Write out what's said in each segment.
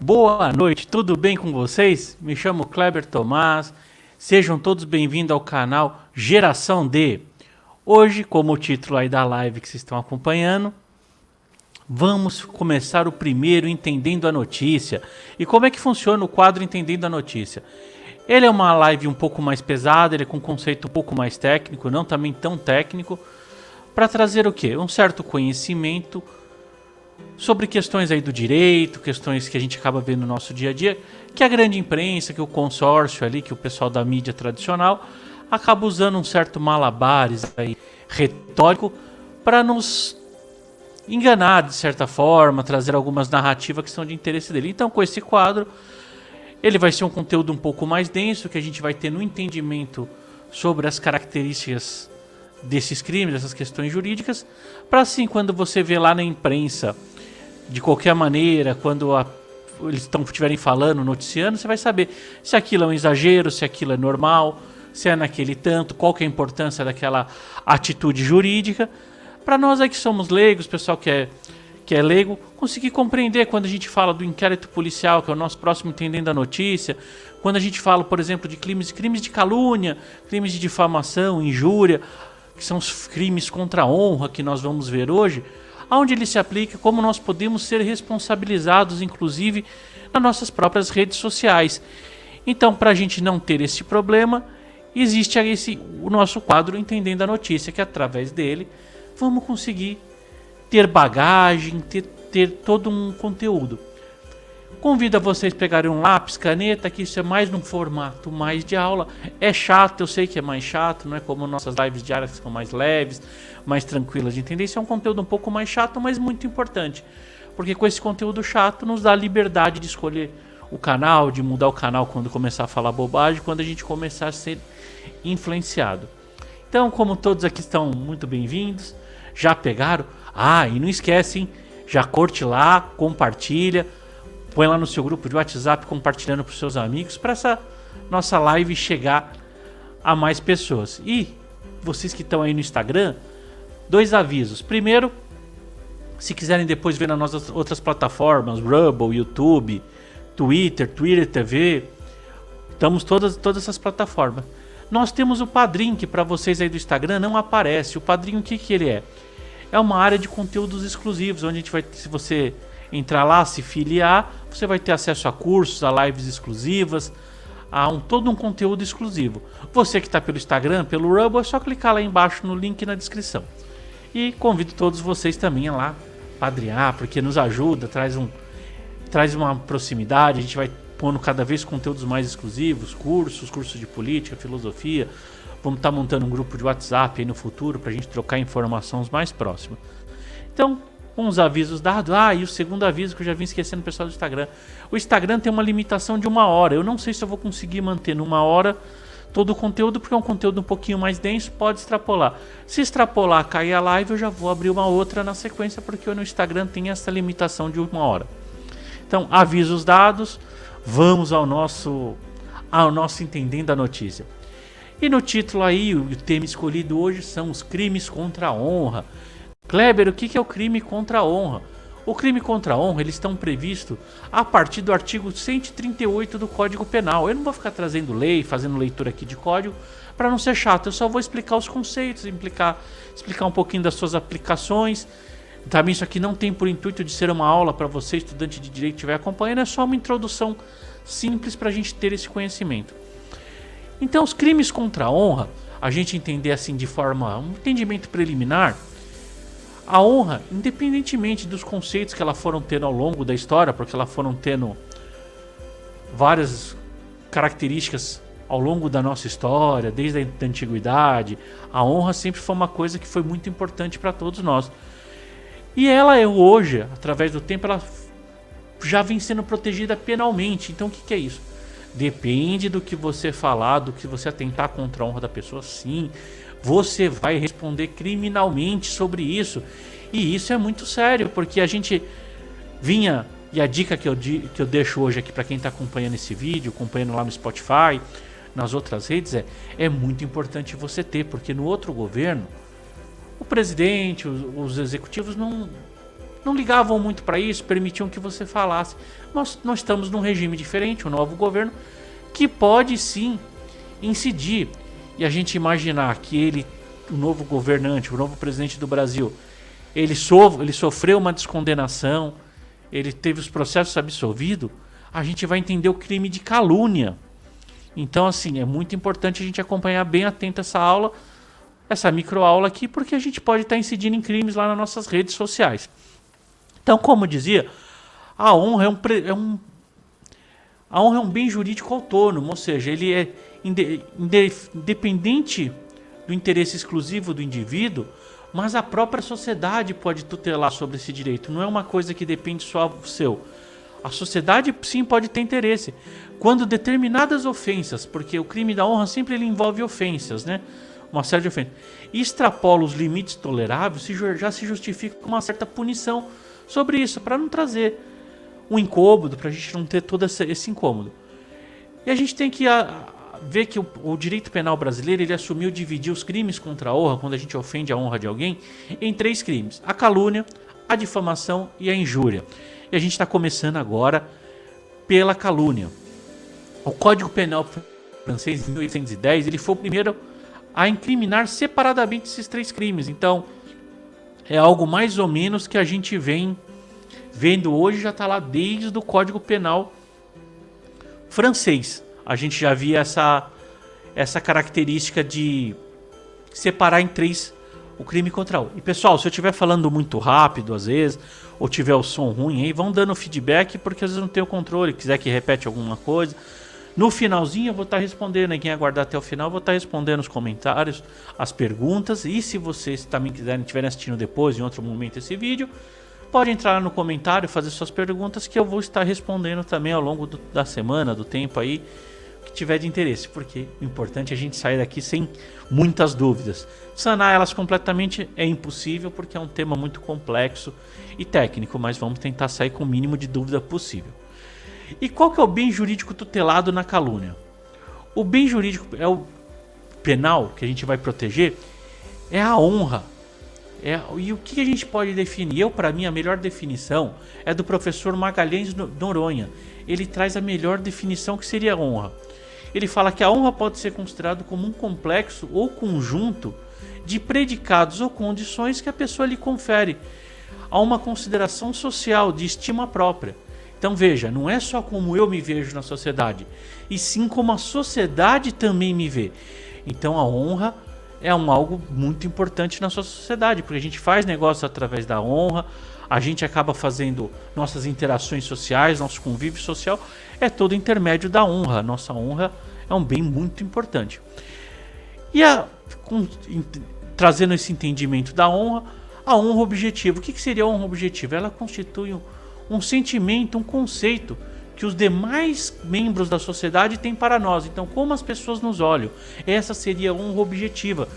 Boa noite, tudo bem com vocês? Me chamo Kleber Tomás, sejam todos bem-vindos ao canal Geração D. Hoje, como o título aí da live que vocês estão acompanhando, vamos começar o primeiro Entendendo a Notícia. E como é que funciona o quadro Entendendo a Notícia? Ele é uma live um pouco mais pesada, ele é com um conceito um pouco mais técnico, não também tão técnico, para trazer o quê? Um certo conhecimento sobre questões aí do direito, questões que a gente acaba vendo no nosso dia a dia, que a grande imprensa, que o consórcio ali, que o pessoal da mídia tradicional acaba usando um certo malabares aí retórico para nos enganar de certa forma, trazer algumas narrativas que são de interesse dele. Então, com esse quadro, ele vai ser um conteúdo um pouco mais denso, que a gente vai ter no entendimento sobre as características desses crimes, dessas questões jurídicas, para assim, quando você vê lá na imprensa, de qualquer maneira, quando eles estiverem falando, noticiando, você vai saber se aquilo é um exagero, se aquilo é normal, se é naquele tanto, qual que é a importância daquela atitude jurídica, para nós aí que somos leigos, pessoal que é leigo, conseguir compreender quando a gente fala do inquérito policial, que é o nosso próximo Entendendo a Notícia, quando a gente fala, por exemplo, de crimes de calúnia, crimes de difamação, injúria, que são os crimes contra a honra que nós vamos ver hoje, aonde ele se aplica, como nós podemos ser responsabilizados, inclusive, nas nossas próprias redes sociais. Então, para a gente não ter esse problema, existe o nosso quadro Entendendo a Notícia, que através dele vamos conseguir ter bagagem, ter todo um conteúdo. Convido a vocês a pegarem um lápis, caneta, que isso é mais num formato mais de aula. É chato, eu sei que é mais chato, não é como nossas lives diárias que são mais leves, mais tranquilas de entender. Isso é um conteúdo um pouco mais chato, mas muito importante. Porque com esse conteúdo chato nos dá a liberdade de escolher o canal, de mudar o canal quando começar a falar bobagem, quando a gente começar a ser influenciado. Então, como todos aqui estão muito bem-vindos, já pegaram? Ah, e não esquece, hein? Já curte lá, compartilha, põe lá no seu grupo de WhatsApp compartilhando para os seus amigos, para essa nossa live chegar a mais pessoas. E vocês que estão aí no Instagram, dois avisos. Primeiro, se quiserem depois ver nas nossas outras plataformas, Rumble, YouTube, Twitter TV, estamos todas essas plataformas. Nós temos o Padrim, que para vocês aí do Instagram não aparece. O Padrim, o que ele é? É uma área de conteúdos exclusivos, onde a gente vai, se você entrar lá, se filiar, você vai ter acesso a cursos, a lives exclusivas, a todo um conteúdo exclusivo. Você que está pelo Instagram, pelo Rumble, é só clicar lá embaixo no link na descrição. E convido todos vocês também a lá padrinhar, porque nos ajuda, traz uma proximidade, a gente vai pondo cada vez conteúdos mais exclusivos, cursos de política, filosofia. Vamos estar montando um grupo de WhatsApp aí no futuro para a gente trocar informações mais próximas. Então, com os avisos dados. E o segundo aviso que eu já vim esquecendo o pessoal do Instagram. O Instagram tem uma limitação de 1 hora. Eu não sei se eu vou conseguir manter numa hora todo o conteúdo, porque é um conteúdo um pouquinho mais denso, pode extrapolar. Se extrapolar, cair a live, eu já vou abrir uma outra na sequência, porque no Instagram tem essa limitação de 1 hora. Então, avisos dados, vamos ao nosso Entendendo a Notícia. E no título aí, o tema escolhido hoje são os crimes contra a honra. Kleber, o que é o crime contra a honra? O crime contra a honra, eles estão previstos a partir do artigo 138 do Código Penal. Eu não vou ficar trazendo lei, fazendo leitura aqui de código, para não ser chato. Eu só vou explicar os conceitos, explicar um pouquinho das suas aplicações. Também isso aqui não tem por intuito de ser uma aula para você, estudante de direito, que estiver acompanhando. É só uma introdução simples para a gente ter esse conhecimento. Então, os crimes contra a honra, a gente entender assim de forma, um entendimento preliminar, a honra, independentemente dos conceitos que ela foram tendo ao longo da história, porque ela foram tendo várias características ao longo da nossa história, desde a antiguidade, a honra sempre foi uma coisa que foi muito importante para todos nós. E ela é hoje, através do tempo, ela já vem sendo protegida penalmente. Então, o que é isso? Depende do que você falar, do que você atentar contra a honra da pessoa, sim, você vai responder criminalmente sobre isso. E isso é muito sério, porque a gente vinha, e a dica que eu deixo hoje aqui para quem está acompanhando esse vídeo, acompanhando lá no Spotify, nas outras redes, é muito importante você ter, porque no outro governo, o presidente, os executivos não não ligavam muito para isso, permitiam que você falasse. Nós estamos num regime diferente, um novo governo, que pode sim incidir. E a gente imaginar que ele, o novo governante, o novo presidente do Brasil, ele sofreu uma descondenação, ele teve os processos absolvidos, a gente vai entender o crime de calúnia. Então, assim, é muito importante a gente acompanhar bem atento essa aula, essa microaula aqui, porque a gente pode estar incidindo em crimes lá nas nossas redes sociais. Então, como eu dizia, a honra a honra é um bem jurídico autônomo, ou seja, ele é independente do interesse exclusivo do indivíduo, mas a própria sociedade pode tutelar sobre esse direito. Não é uma coisa que depende só do seu. A sociedade sim pode ter interesse. Quando determinadas ofensas, porque o crime da honra sempre ele envolve ofensas, né? Uma série de ofensas, extrapola os limites toleráveis, já se justifica com uma certa punição sobre isso, para não trazer um incômodo, para a gente não ter todo esse incômodo. E a gente tem que ver que o direito penal brasileiro ele assumiu dividir os crimes contra a honra, quando a gente ofende a honra de alguém, em 3 crimes: a calúnia, a difamação e a injúria. E a gente está começando agora pela calúnia. O Código Penal francês, em 1810, ele foi o primeiro a incriminar separadamente esses 3 crimes. Então, é algo mais ou menos que a gente vem vendo hoje, já está lá desde o Código Penal francês. A gente já via essa característica de separar em 3 o crime contra o. E pessoal, se eu estiver falando muito rápido às vezes, ou tiver o som ruim aí, vão dando feedback, porque às vezes não tenho controle, quiser que repete alguma coisa. No finalzinho eu vou estar respondendo, quem aguardar até o final, eu vou estar respondendo os comentários, as perguntas. E se vocês também estiverem assistindo depois, em outro momento, esse vídeo, pode entrar no comentário, fazer suas perguntas, que eu vou estar respondendo também ao longo da semana, do tempo aí, que tiver de interesse. Porque o importante é a gente sair daqui sem muitas dúvidas. Sanar elas completamente é impossível, porque é um tema muito complexo e técnico, mas vamos tentar sair com o mínimo de dúvida possível. E qual que é o bem jurídico tutelado na calúnia? O bem jurídico é o penal que a gente vai proteger, é a honra. E o que a gente pode definir? Para mim, a melhor definição é do professor Magalhães Noronha. Ele traz a melhor definição, que seria a honra. Ele fala que a honra pode ser considerado como um complexo ou conjunto de predicados ou condições que a pessoa lhe confere a uma consideração social de estima própria. Então veja, não é só como eu me vejo na sociedade, e sim como a sociedade também me vê. Então a honra é algo muito importante na sua sociedade, porque a gente faz negócio através da honra, a gente acaba fazendo nossas interações sociais, nosso convívio social, é todo intermédio da honra. Nossa honra é um bem muito importante. E trazendo esse entendimento da honra, a honra objetiva. O que seria a honra objetiva? Ela constitui um sentimento, um conceito que os demais membros da sociedade têm para nós. Então, como as pessoas nos olham, essa seria a honra objetiva.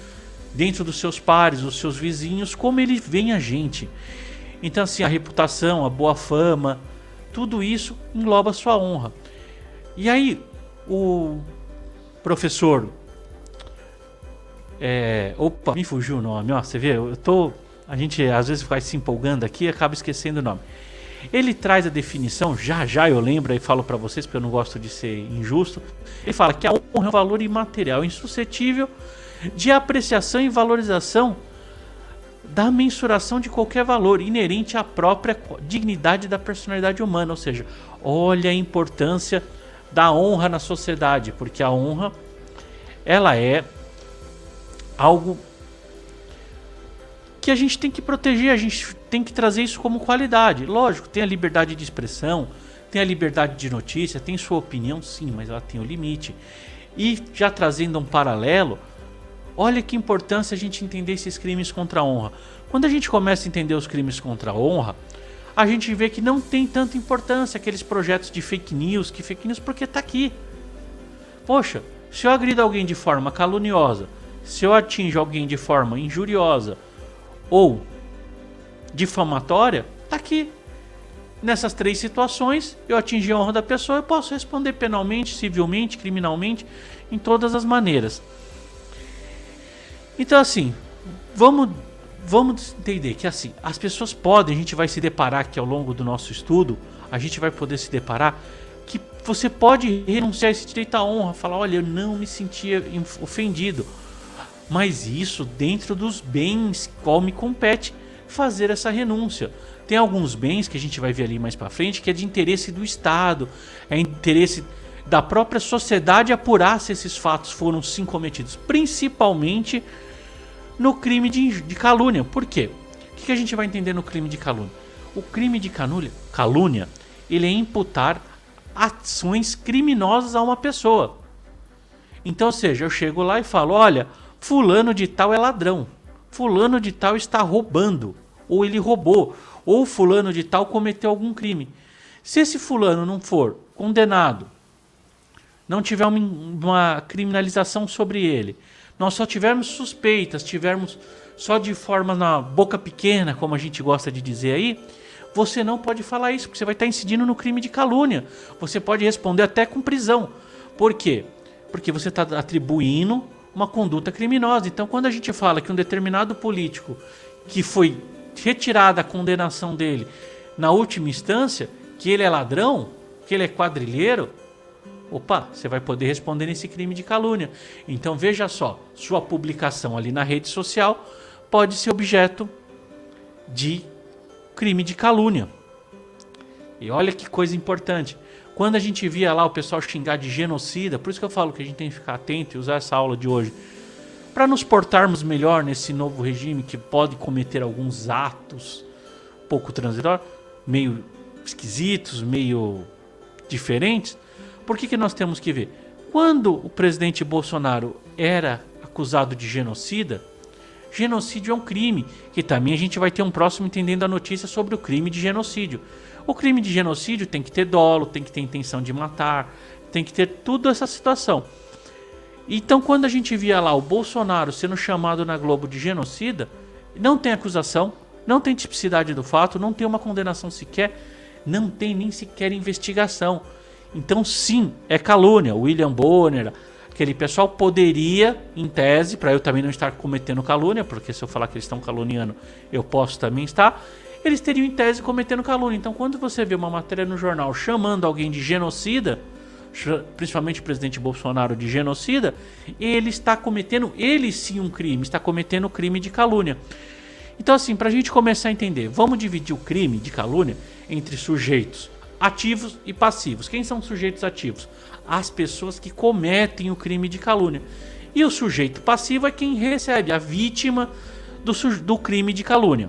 Dentro dos seus pares, dos seus vizinhos, como eles veem a gente. Então, assim, a reputação, a boa fama, tudo isso engloba a sua honra. E aí, o professor... me fugiu o nome, ó, você vê, a gente às vezes vai se empolgando aqui e acaba esquecendo o nome. Ele traz a definição, já eu lembro e falo para vocês, porque eu não gosto de ser injusto. Ele fala que a honra é um valor imaterial, insuscetível de apreciação e valorização da mensuração de qualquer valor, inerente à própria dignidade da personalidade humana. Ou seja, olha a importância da honra na sociedade, porque a honra, ela é algo que a gente tem que proteger, a gente tem que trazer isso como qualidade. Lógico, tem a liberdade de expressão, tem a liberdade de notícia, tem sua opinião, sim, mas ela tem um limite. E já trazendo um paralelo, olha que importância a gente entender esses crimes contra a honra. Quando a gente começa a entender os crimes contra a honra, a gente vê que não tem tanta importância aqueles projetos de fake news, porque tá aqui. Poxa, se eu agrido alguém de forma caluniosa, se eu atinjo alguém de forma injuriosa ou difamatória, tá aqui. Nessas 3 situações, eu atingi a honra da pessoa, eu posso responder penalmente, civilmente, criminalmente, em todas as maneiras. Então, assim, vamos vamos entender que assim, as pessoas podem, a gente vai se deparar que ao longo do nosso estudo, a gente vai poder se deparar que você pode renunciar a esse direito à honra, falar, olha, eu não me sentia ofendido, mas isso dentro dos bens qual me compete fazer essa renúncia. Tem alguns bens que a gente vai ver ali mais para frente que é de interesse do Estado, é interesse da própria sociedade apurar se esses fatos foram sim cometidos, principalmente no crime de calúnia. Por quê? O que a gente vai entender no crime de calúnia? O crime de calúnia, ele é imputar ações criminosas a uma pessoa. Então, ou seja, eu chego lá e falo, olha, fulano de tal é ladrão, fulano de tal está roubando, ou ele roubou, ou fulano de tal cometeu algum crime. Se esse fulano não for condenado, não tiver uma criminalização sobre ele, nós só tivermos suspeitas, tivermos só de forma na boca pequena, como a gente gosta de dizer aí, você não pode falar isso, porque você vai estar incidindo no crime de calúnia. Você pode responder até com prisão. Por quê? Porque você está atribuindo uma conduta criminosa. Então, quando a gente fala que um determinado político que foi retirada a condenação dele na última instância, que ele é ladrão, que ele é quadrilheiro, opa, você vai poder responder nesse crime de calúnia. Então veja só, sua publicação ali na rede social pode ser objeto de crime de calúnia. E olha que coisa importante. Quando a gente via lá o pessoal xingar de genocida, por isso que eu falo que a gente tem que ficar atento e usar essa aula de hoje para nos portarmos melhor nesse novo regime que pode cometer alguns atos pouco transitórios, meio esquisitos, meio diferentes. Por que nós temos que ver? Quando o presidente Bolsonaro era acusado de genocida, genocídio é um crime, que também a gente vai ter um próximo entendendo a notícia sobre o crime de genocídio. O crime de genocídio tem que ter dolo, tem que ter intenção de matar, tem que ter tudo essa situação. Então quando a gente via lá o Bolsonaro sendo chamado na Globo de genocida, não tem acusação, não tem tipicidade do fato, não tem uma condenação sequer, não tem nem sequer investigação. Então sim, é calúnia. O William Bonner, aquele pessoal poderia, em tese, para eu também não estar cometendo calúnia, porque se eu falar que eles estão caluniando, eu posso também estar, eles teriam em tese cometendo calúnia. Então quando você vê uma matéria no jornal chamando alguém de genocida, principalmente o presidente Bolsonaro de genocida, ele está cometendo, ele sim, um crime, está cometendo o crime de calúnia. Então assim, para a gente começar a entender, vamos dividir o crime de calúnia entre sujeitos ativos e passivos. Quem são os sujeitos ativos? As pessoas que cometem o crime de calúnia. E o sujeito passivo é quem recebe, a vítima do crime de calúnia.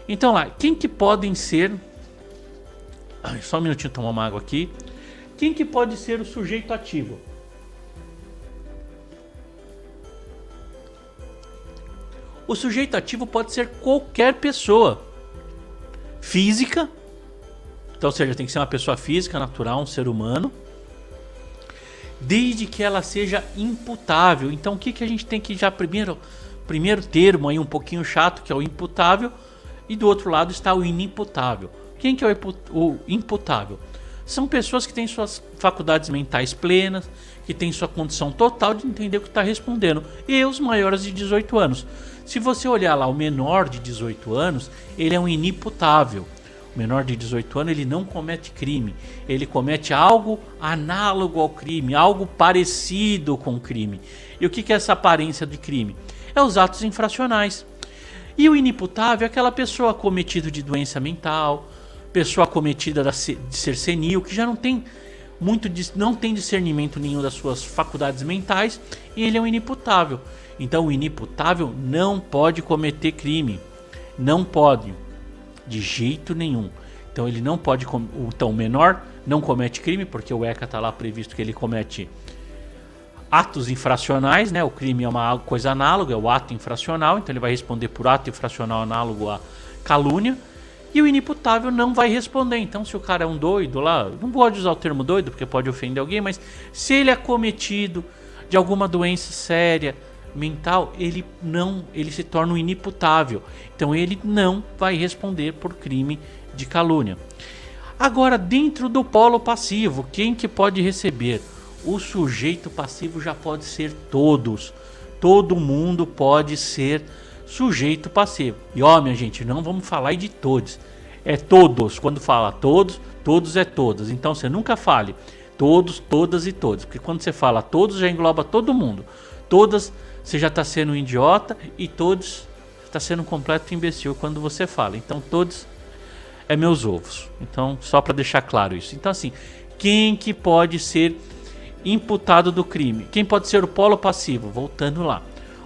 Então lá, quem que podem ser... Só um minutinho, tomar uma água aqui. Quem que pode ser o sujeito ativo? O sujeito ativo pode ser qualquer pessoa física. Então, ou seja, tem que ser uma pessoa física, natural, um ser humano, desde que ela seja imputável. Então, o que a gente tem que já primeiro termo aí um pouquinho chato, que é o imputável, e do outro lado está o inimputável. Quem que é o imputável? São pessoas que têm suas faculdades mentais plenas, que têm sua condição total de entender o que está respondendo, e os maiores de 18 anos. Se você olhar lá o menor de 18 anos, ele é um inimputável. O menor de 18 anos, ele não comete crime, ele comete algo análogo ao crime, algo parecido com o crime. E o que é essa aparência de crime? É os atos infracionais. E o inimputável é aquela pessoa acometida de doença mental, pessoa acometida de ser senil, que já não tem não tem discernimento nenhum das suas faculdades mentais, e ele é um inimputável. Então o inimputável não pode cometer crime, não pode. De jeito nenhum. Então ele não pode, então o menor não comete crime, porque o ECA está lá previsto que ele comete atos infracionais, né? O crime é uma coisa análoga, é o ato infracional, então ele vai responder por ato infracional análogo à calúnia. E o inimputável não vai responder. Então se o cara é um doido lá, não pode usar o termo doido porque pode ofender alguém, mas se ele é cometido de alguma doença séria mental, ele se torna um inimputável. Então ele não vai responder por crime de calúnia. Agora, dentro do polo passivo, quem que pode receber? O sujeito passivo já pode ser todos. Todo mundo pode ser sujeito passivo. E ó, minha gente, não vamos falar de todos. É todos. Quando fala todos, todos é todas. Então você nunca fale todos, todas e todos. Porque quando você fala todos, já engloba todo mundo. Todas, você já está sendo um idiota. E todos, está sendo um completo imbecil quando você fala. Então todos é meus ovos. Então, só para deixar claro isso. Então assim, quem que pode ser imputado do crime? Quem pode ser o polo passivo? Voltando lá.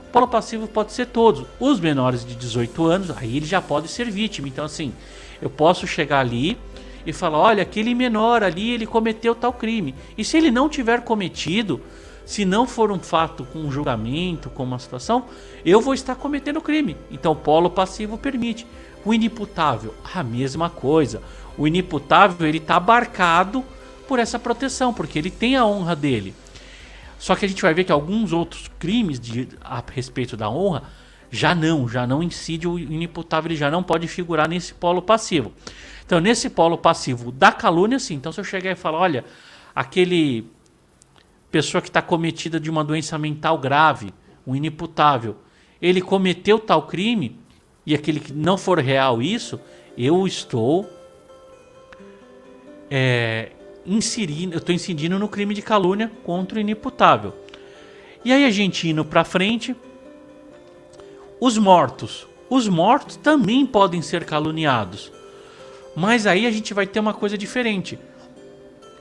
O polo passivo pode ser todos. Os menores de 18 anos, aí ele já pode ser vítima. Então assim, eu posso chegar ali e falar, olha, aquele menor ali, ele cometeu tal crime. E se ele não tiver cometido, se não for um fato com um julgamento, com uma situação, eu vou estar cometendo crime. Então o polo passivo permite. O inimputável, a mesma coisa. O inimputável, ele está abarcado por essa proteção, porque ele tem a honra dele. Só que a gente vai ver que alguns outros crimes a respeito da honra já não incide o inimputável, ele já não pode figurar nesse polo passivo. Então, nesse polo passivo da calúnia, sim. Então, se eu chegar e falar, olha, aquele pessoa que está cometida de uma doença mental grave, um inimputável, ele cometeu tal crime, e aquele que não for real isso, eu estou incidindo no crime de calúnia contra o inimputável. E aí a gente indo para frente, os mortos também podem ser caluniados. Mas aí a gente vai ter uma coisa diferente.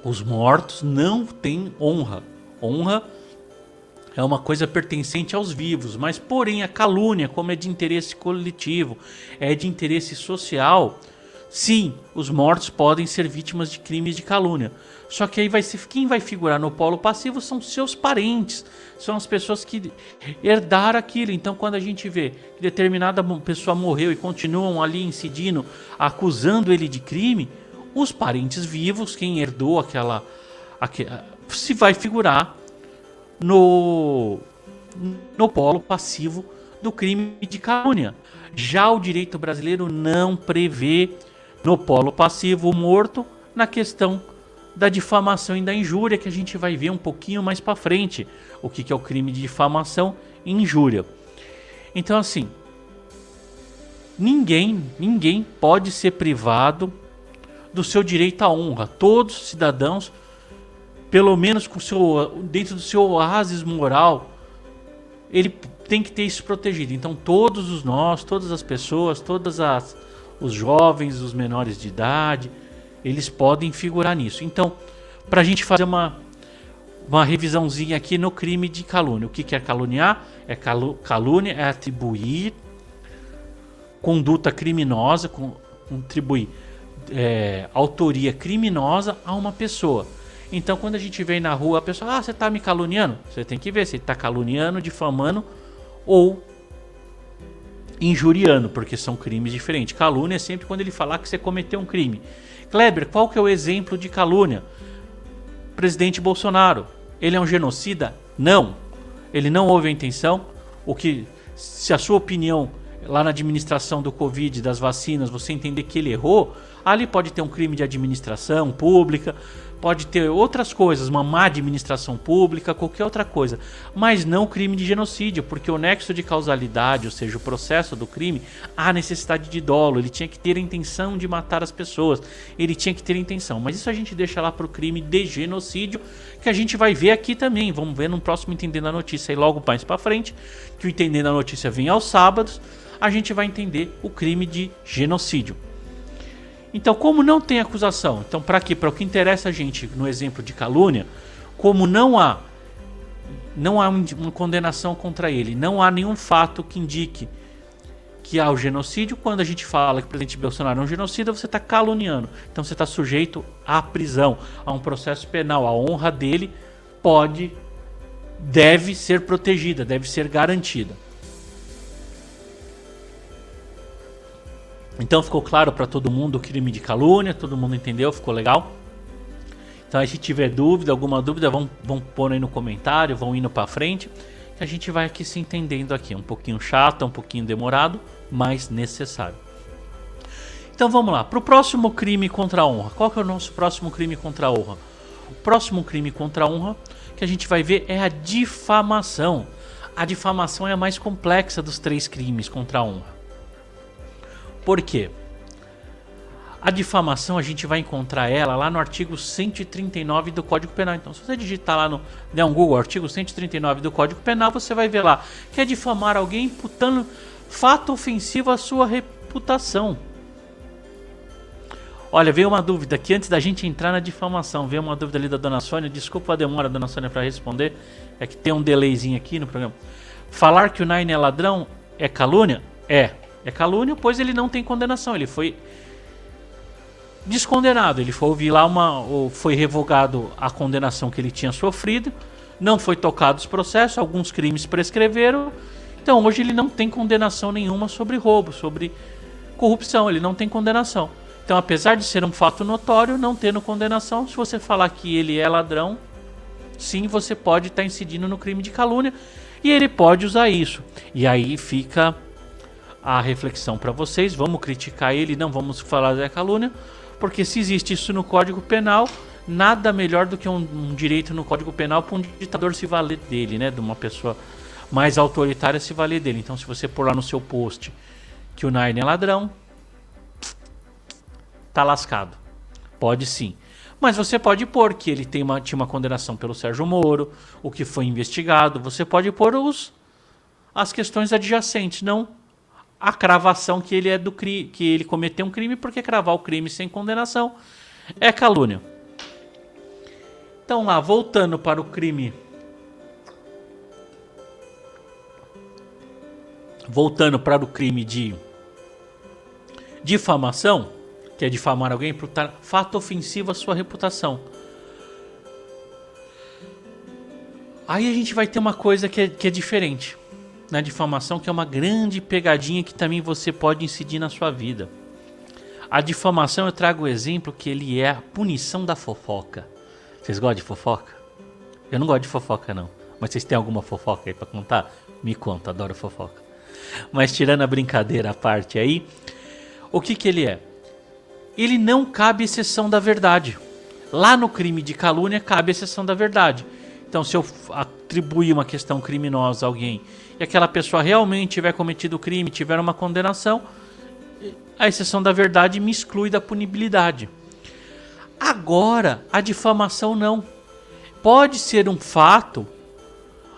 Os mortos não têm honra. Honra é uma coisa pertencente aos vivos, mas porém a calúnia, como é de interesse coletivo, é de interesse social, sim, os mortos podem ser vítimas de crimes de calúnia. Só que aí quem vai figurar no polo passivo são seus parentes, são as pessoas que herdaram aquilo. Então quando a gente vê que determinada pessoa morreu e continuam ali incidindo, acusando ele de crime, os parentes vivos, quem herdou aquela se vai figurar no polo passivo do crime de calúnia. Já o direito brasileiro não prevê no polo passivo o morto na questão da difamação e da injúria, que a gente vai ver um pouquinho mais para frente o que é o crime de difamação e injúria. Então assim, ninguém pode ser privado do seu direito à honra. Todos os cidadãos, pelo menos dentro do seu oásis moral, ele tem que ter isso protegido. Então todos todas as pessoas, os jovens, os menores de idade, eles podem figurar nisso. Então, para a gente fazer uma revisãozinha aqui no crime de calúnia. O que é caluniar? Calúnia é atribuir conduta criminosa, atribuir autoria criminosa a uma pessoa. Então quando a gente vem na rua, a pessoa, você tá me caluniando? Você tem que ver se ele tá caluniando, difamando ou injuriando, porque são crimes diferentes. Calúnia é sempre quando ele falar que você cometeu um crime. Kleber, qual que é o exemplo de calúnia? Presidente Bolsonaro, ele é um genocida? Não. Ele não houve a intenção. Se a sua opinião lá na administração do Covid, das vacinas, você entender que ele errou, ali pode ter um crime de administração pública, pode ter outras coisas, uma má administração pública, qualquer outra coisa, mas não crime de genocídio, porque o nexo de causalidade, ou seja, o processo do crime, há necessidade de dolo, ele tinha que ter a intenção de matar as pessoas, ele tinha que ter a intenção, mas isso a gente deixa lá para o crime de genocídio, que a gente vai ver aqui também, vamos ver no próximo Entendendo a Notícia e logo mais para frente, que o Entendendo a Notícia vem aos sábados, a gente vai entender o crime de genocídio. Então, como não tem acusação, então para quê? Para o que interessa a gente no exemplo de calúnia, como não há uma condenação contra ele, não há nenhum fato que indique que há o genocídio, quando a gente fala que o presidente Bolsonaro é um genocida, você está caluniando. Então você está sujeito à prisão, a um processo penal. A honra dele deve ser protegida, deve ser garantida. Então ficou claro para todo mundo o crime de calúnia, todo mundo entendeu, ficou legal? Então se tiver alguma dúvida, vão pôr aí no comentário, vão indo para frente, que a gente vai aqui se entendendo aqui, um pouquinho chato, um pouquinho demorado, mas necessário. Então vamos lá, para o próximo crime contra a honra. Qual que é o nosso próximo crime contra a honra? O próximo crime contra a honra que a gente vai ver é a difamação. A difamação é a mais complexa dos 3 crimes contra a honra. Por quê? A difamação a gente vai encontrar ela lá no artigo 139 do Código Penal. Então, se você digitar lá der um Google, artigo 139 do Código Penal, você vai ver lá que é difamar alguém imputando fato ofensivo à sua reputação. Olha, veio uma dúvida aqui antes da gente entrar na difamação. Veio uma dúvida ali da Dona Sônia. Desculpa a demora, Dona Sônia, para responder. É que tem um delayzinho aqui no programa. Falar que o Nine é ladrão é calúnia? É calúnia, pois ele não tem condenação. Ele foi descondenado. Ele foi ouvir lá foi revogado a condenação que ele tinha sofrido. Não foi tocado os processos. Alguns crimes prescreveram. Então hoje ele não tem condenação nenhuma sobre roubo, sobre corrupção. Ele não tem condenação. Então, apesar de ser um fato notório, não tendo condenação, se você falar que ele é ladrão, sim, você pode estar incidindo no crime de calúnia e ele pode usar isso. E aí fica a reflexão para vocês. Vamos criticar ele, não vamos falar da calúnia, porque se existe isso no Código Penal, nada melhor do que um direito no Código Penal para um ditador se valer dele, né? De uma pessoa mais autoritária se valer dele. Então, se você pôr lá no seu post que o Nine é ladrão, tá lascado. Pode sim. Mas você pode pôr que ele tinha uma condenação pelo Sérgio Moro, o que foi investigado. Você pode pôr as questões adjacentes, não a cravação que ele que ele cometeu um crime, porque cravar o crime sem condenação é calúnia. Então lá, voltando para o crime. Voltando para o crime de difamação, que é difamar alguém por fato ofensivo à sua reputação. Aí a gente vai ter uma coisa que é diferente na difamação, que é uma grande pegadinha que também você pode incidir na sua vida. A difamação, eu trago o exemplo que ele é a punição da fofoca. Vocês gostam de fofoca? Eu não gosto de fofoca não, mas vocês têm alguma fofoca aí pra contar? Me conta, adoro fofoca. Mas tirando a brincadeira à parte aí, o que ele é? Ele não cabe exceção da verdade. Lá no crime de calúnia cabe exceção da verdade. Então, se eu atribuir uma questão criminosa a alguém e aquela pessoa realmente tiver cometido o crime, tiver uma condenação, a exceção da verdade me exclui da punibilidade. Agora, a difamação não. Pode ser um fato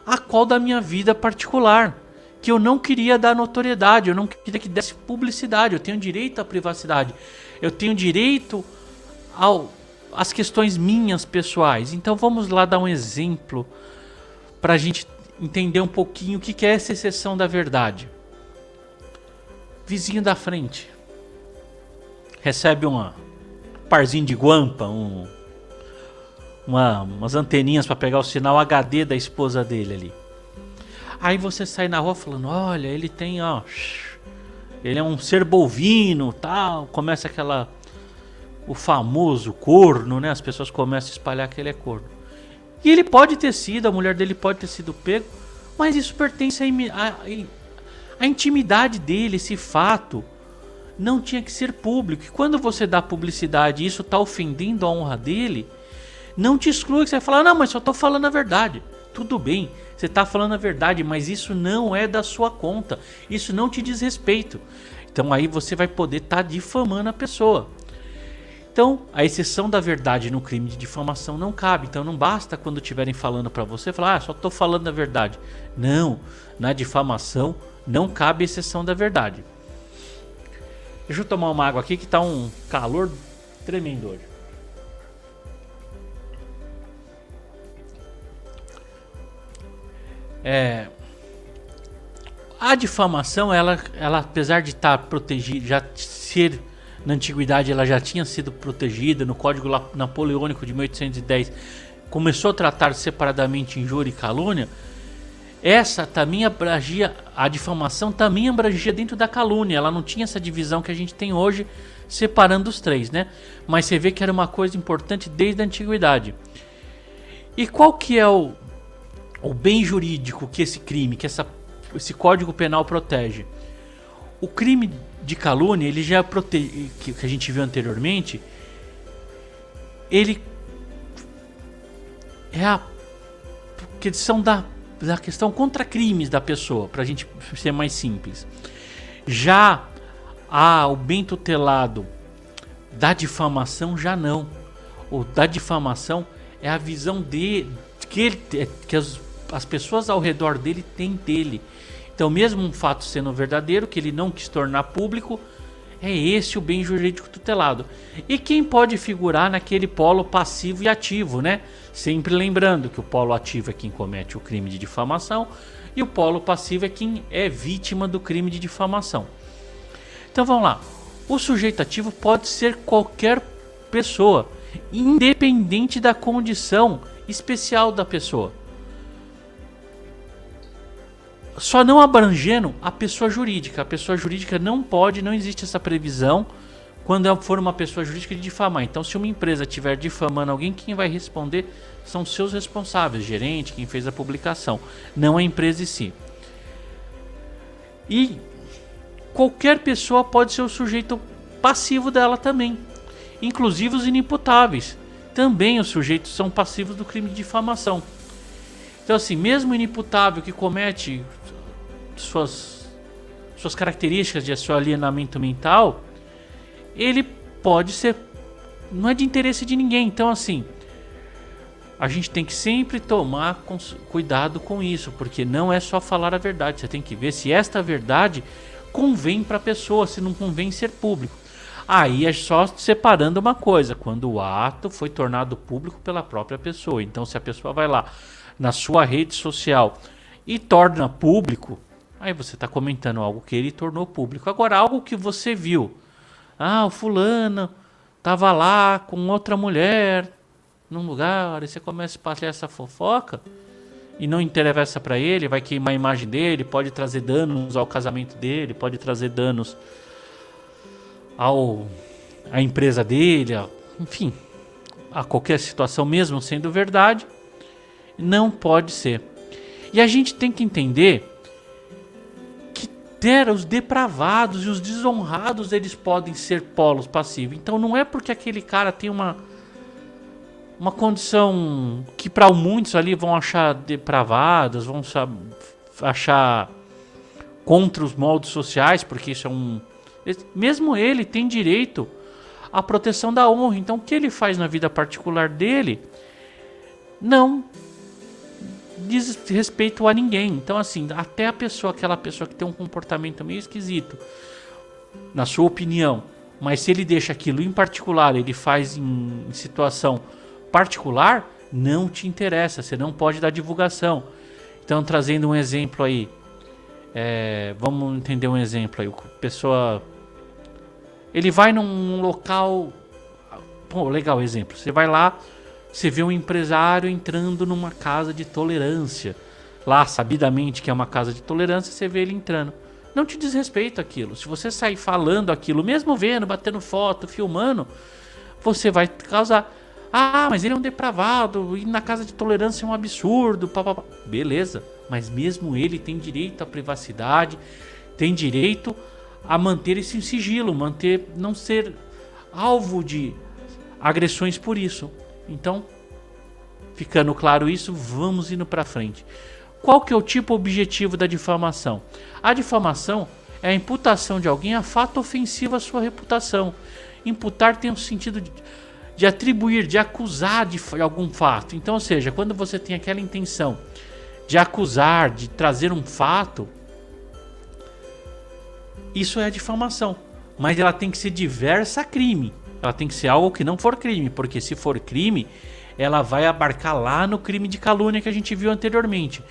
a qual da minha vida particular, que eu não queria dar notoriedade, eu não queria que desse publicidade, eu tenho direito à privacidade. Eu tenho direito às questões minhas pessoais. Então vamos lá dar um exemplo para a gente entender um pouquinho o que é essa exceção da verdade. Vizinho da frente recebe um parzinho de guampa, umas anteninhas para pegar o sinal HD da esposa dele ali. Aí você sai na rua falando, olha, ele tem, ele é um ser bovino, tal. Começa o famoso corno, né? As pessoas começam a espalhar que ele é corno. E ele pode ter sido, a mulher dele pode ter sido pego, mas isso pertence à intimidade dele, esse fato não tinha que ser público. E quando você dá publicidade e isso está ofendendo a honra dele, não te exclui, que você vai falar, não, mas só estou falando a verdade. Tudo bem, você está falando a verdade, mas isso não é da sua conta. Isso não te diz respeito. Então aí você vai poder estar difamando a pessoa. Então, a exceção da verdade no crime de difamação não cabe. Então não basta quando estiverem falando para você falar, só estou falando a verdade. Não, na difamação não cabe exceção da verdade. Deixa eu tomar uma água aqui que está um calor tremendo hoje. A difamação, ela apesar de estar protegida, já ser na antiguidade, ela já tinha sido protegida no Código Napoleônico de 1810, começou a tratar separadamente injúria e calúnia. Essa também abrangia, a difamação também abrangia dentro da calúnia. Ela não tinha essa divisão que a gente tem hoje, separando os três, né? Mas você vê que era uma coisa importante desde a antiguidade. E qual que é o bem jurídico que esse crime, que esse Código Penal protege? O crime de calúnia, ele já protege, que a gente viu anteriormente, ele é a questão da da questão contra crimes da pessoa, para a gente ser mais simples. Já o bem tutelado da difamação, já não. O da difamação é a visão que as pessoas ao redor dele têm dele. Então, mesmo um fato sendo verdadeiro, que ele não quis tornar público, é esse o bem jurídico tutelado. E quem pode figurar naquele polo passivo e ativo, né? Sempre lembrando que o polo ativo é quem comete o crime de difamação e o polo passivo é quem é vítima do crime de difamação. Então vamos lá. O sujeito ativo pode ser qualquer pessoa, independente da condição especial da pessoa. Só não abrangendo a pessoa jurídica. A pessoa jurídica não existe essa previsão quando for uma pessoa jurídica de difamar. Então, se uma empresa estiver difamando alguém, quem vai responder são seus responsáveis, gerente, quem fez a publicação, não a empresa em si. E qualquer pessoa pode ser o sujeito passivo dela também, inclusive os inimputáveis. Também os sujeitos são passivos do crime de difamação. Então, assim, mesmo o inimputável que comete suas características de seu alienamento mental, ele pode ser, não é de interesse de ninguém. Então, assim, a gente tem que sempre tomar cuidado com isso, porque não é só falar a verdade. Você tem que ver se esta verdade convém para a pessoa, se não convém ser público. Aí é só separando uma coisa, quando o ato foi tornado público pela própria pessoa. Então, se a pessoa vai lá na sua rede social e torna público, aí você está comentando algo que ele tornou público. Agora, algo que você viu, o fulano estava lá com outra mulher num lugar, e você começa a espalhar essa fofoca e não interessa para ele, vai queimar a imagem dele, pode trazer danos ao casamento dele, pode trazer danos à empresa dele, enfim, a qualquer situação, mesmo sendo verdade, não pode ser. E a gente tem que entender que os depravados e os desonrados, eles podem ser polos passivos. Então não é porque aquele cara tem uma condição que para muitos ali vão achar depravados, vão achar contra os moldes sociais, porque isso mesmo ele tem direito à proteção da honra. Então o que ele faz na vida particular dele não diz respeito a ninguém. Então, assim, até aquela pessoa que tem um comportamento meio esquisito, na sua opinião, mas se ele deixa aquilo em particular, ele faz em situação particular, não te interessa, você não pode dar divulgação. Então, trazendo um exemplo aí, vamos entender um exemplo aí, ele vai num local, legal exemplo, você vai lá, você vê um empresário entrando numa casa de tolerância. Lá, sabidamente que é uma casa de tolerância, você vê ele entrando. Não te diz respeito aquilo. Se você sair falando aquilo, mesmo vendo, batendo foto, filmando, você vai causar... mas ele é um depravado, ir na casa de tolerância é um absurdo. Beleza, mas mesmo ele tem direito à privacidade, tem direito a manter esse sigilo, não ser alvo de agressões por isso. Então, ficando claro isso, vamos indo para frente. Qual que é o tipo objetivo da difamação? A difamação é a imputação de alguém a fato ofensivo à sua reputação. Imputar tem o sentido de atribuir, de acusar de algum fato. Então, ou seja, quando você tem aquela intenção de acusar, de trazer um fato, isso é a difamação. Mas ela tem que ser diversa a crime. Ela tem que ser algo que não for crime, porque se for crime, ela vai abarcar lá no crime de calúnia que a gente viu anteriormente.